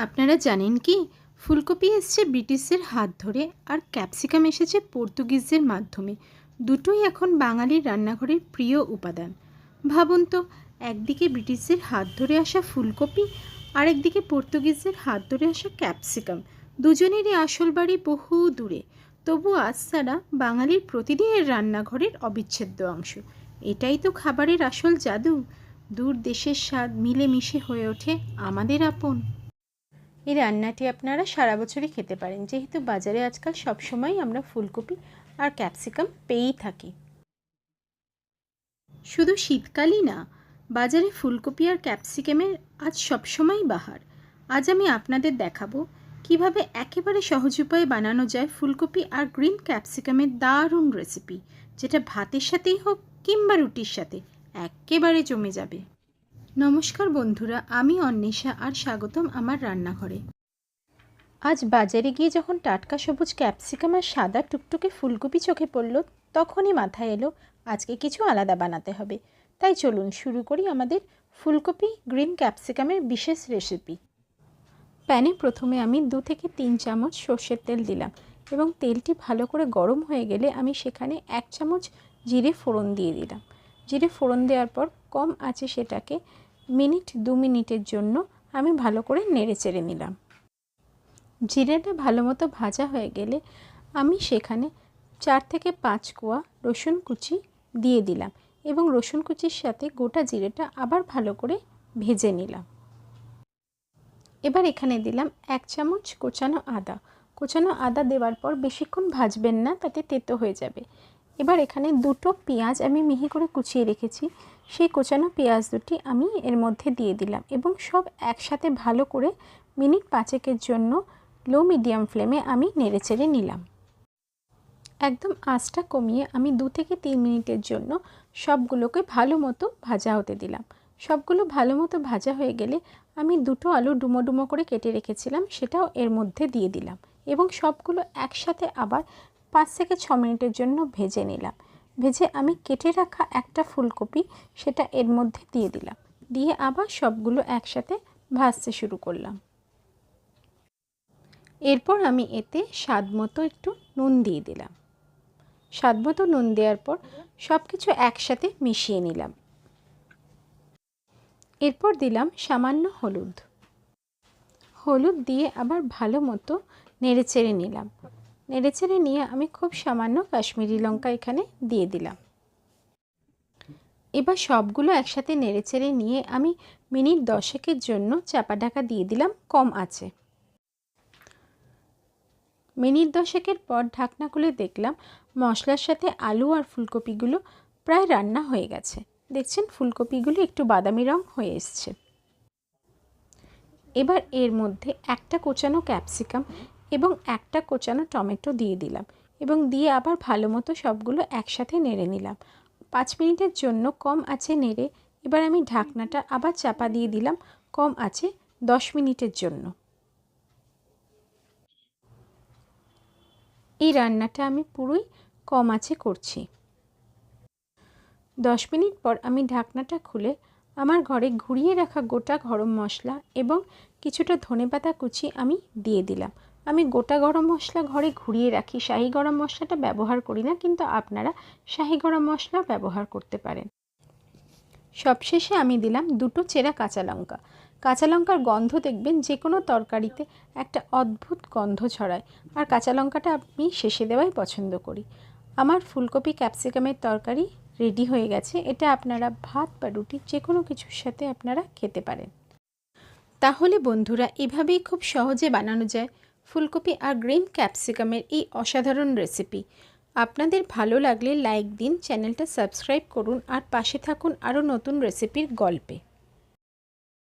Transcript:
আপনারা জানেন কি ফুলকপি এসছে ব্রিটিশদের হাত ধরে আর ক্যাপসিকাম এসেছে পর্তুগিজদের মাধ্যমে। দুটোই এখন বাঙালির রান্নাঘরের প্রিয় উপাদান। ভাবুন তো, একদিকে ব্রিটিশদের হাত ধরে আসা ফুলকপি আর একদিকে পর্তুগিজদের হাত ধরে আসা ক্যাপসিকাম। দুজনেরই আসল বাড়ি বহু দূরে, তবু আজ তারা বাঙালির প্রতিদিনের রান্নাঘরের অবিচ্ছেদ্য অংশ। এটাই তো খাবারের আসল জাদু। দূর দেশের স্বাদ মিলেমিশে হয়ে ওঠে আমাদের আপন। এই রান্নাটি আপনারা সারা বছরই খেতে পারেন, যেহেতু বাজারে আজকাল সবসময় আমরা ফুলকপি আর ক্যাপসিকাম পেয়েই থাকি। শুধু শীতকালই না, বাজারে ফুলকপি আর ক্যাপসিকামের আজ সবসময় বাহার। আজ আমি আপনাদের দেখাবো কিভাবে একেবারে সহজ উপায়ে বানানো যায় ফুলকপি আর গ্রিন ক্যাপসিকামের দারুণ রেসিপি, যেটা ভাতের সাথেই হোক কিংবা রুটির সাথে একেবারে জমে যাবে। নমস্কার বন্ধুরা, আমি অন্বেষা আর স্বাগতম আমার রান্নাঘরে। আজ বাজারে গিয়ে যখন টাটকা সবুজ ক্যাপসিকাম আর সাদা টুকটুকে ফুলকপি চোখে পড়ল, তখনই মাথায় এলো আজকে কিছু আলাদা বানাতে হবে। তাই চলুন শুরু করি আমাদের ফুলকপি গ্রিন ক্যাপসিকামের বিশেষ রেসিপি। প্যানে প্রথমে আমি 2 থেকে 3 চামচ সর্ষের তেল দিলাম এবং তেলটি ভালো করে গরম হয়ে গেলে আমি সেখানে 1 চামচ জিরে ফোড়ন দিয়ে দিলাম। জিরে ফোড়ন দেওয়ার পর কম আঁচে সেটাকে 2 মিনিটের জন্য আমি ভালো করে নেড়ে চেড়ে নিলাম। জিরেটা ভালো মতো ভাজা হয়ে গেলে আমি সেখানে 4 থেকে 5 কোয়া রসুন কুচি দিয়ে দিলাম এবং রসুন কুচির সাথে গোটা জিরেটা আবার ভালো করে ভেজে নিলাম। এবার এখানে দিলাম 1 চামচ কোচানো আদা দেওয়ার পর বেশিক্ষণ ভাজবেন না, তাতে তেতো হয়ে যাবে। এবার এখানে 2টো পেঁয়াজ আমি মিহি করে কুচিয়ে রেখেছি, সেই কোচানো পেঁয়াজ দুটি আমি এর মধ্যে দিয়ে দিলাম এবং সব একসাথে ভালো করে মিনিট 5 জন্য লো মিডিয়াম ফ্লেমে আমি নেড়েচেড়ে নিলাম। একদম আঁচটা কমিয়ে আমি 2 থেকে 3 মিনিটের জন্য সবগুলোকে ভালো মতো ভাজা হতে দিলাম। সবগুলো ভালো মতো ভাজা হয়ে গেলে আমি 2টো আলু ডুমো ডুমো করে কেটে রেখেছিলাম, সেটাও এর মধ্যে দিয়ে দিলাম এবং সবগুলো একসাথে আবার 5 থেকে 6 মিনিটের জন্য ভেজে নিলাম। ভেজে আমি কেটে রাখা একটা ফুলকপি সেটা এর মধ্যে দিয়ে দিলাম, দিয়ে আবার সবগুলো একসাথে ভাজতে শুরু করলাম। এরপর আমি এতে স্বাদমতো একটু নুন দিয়ে দিলাম। স্বাদমতো নুন দেওয়ার পর সব কিছু একসাথে মিশিয়ে নিলাম। এরপর দিলাম সামান্য হলুদ দিয়ে আবার ভালো মতো নেড়েচেড়ে নিলাম। নেড়েচেড়ে নিয়ে আমি খুব সামান্য কাশ্মীরি লঙ্কা এখানে দিয়ে দিলাম। এবার সবগুলো একসাথে নেড়েচেড়ে নিয়ে আমি মিনিট 10 জন্য চাপা ঢাকা দিয়ে দিলাম কম আঁচে। মিনিট 10 পর ঢাকনা খুলে দেখলাম মশলার সাথে আলু আর ফুলকপিগুলো প্রায় রান্না হয়ে গেছে। দেখছেন ফুলকপিগুলো একটু বাদামি রং হয়ে এসছে। এবার এর মধ্যে একটা কোচানো ক্যাপসিকাম এবং একটা কোচানো টমেটো দিয়ে দিলাম এবং দিয়ে আবার ভালো মতো সবগুলো একসাথে নেড়ে নিলাম। 5 মিনিটের জন্য কম আঁচে নেড়ে এবার আমি ঢাকনাটা আবার চাপা দিয়ে দিলাম কম আঁচে 10 মিনিটের জন্য। এই রান্নাটা আমি পুরোই কম আঁচে করছি। 10 মিনিট পর আমি ঢাকনাটা খুলে আমার ঘরে ঘুরিয়ে রাখা গোটা গরম মশলা এবং কিছুটা ধনেপাতা কুচি আমি দিয়ে দিলাম। আমি গোটা গরম মশলা ঘরে ঘুরিয়ে রাখি, শাহি গরম মশলাটা ব্যবহার করি না, কিন্তু আপনারা শাহি গরম মশলা ব্যবহার করতে পারেন। সবশেষে আমি দিলাম 2টো চেরা কাঁচা লঙ্কার গন্ধ দেখবেন যে কোনো তরকারিতে একটা অদ্ভুত গন্ধ ছড়ায়, আর কাঁচা লঙ্কাটা আমি শেষে দেওয়াই পছন্দ করি। আমার ফুলকপি ক্যাপসিকামের তরকারি রেডি হয়ে গেছে। এটা আপনারা ভাত বা রুটি যে কোনো কিছুর সাথে আপনারা খেতে পারেন। তাহলে বন্ধুরা, এভাবেই খুব সহজে বানানো যায় ফুলকপি আর গ্রিন ক্যাপসিকামের এই অসাধারণ রেসিপি। আপনাদের ভালো লাগলে লাইক দিন, চ্যানেলটা সাবস্ক্রাইব করুন আর পাশে থাকুন আরও নতুন রেসিপির গল্পে।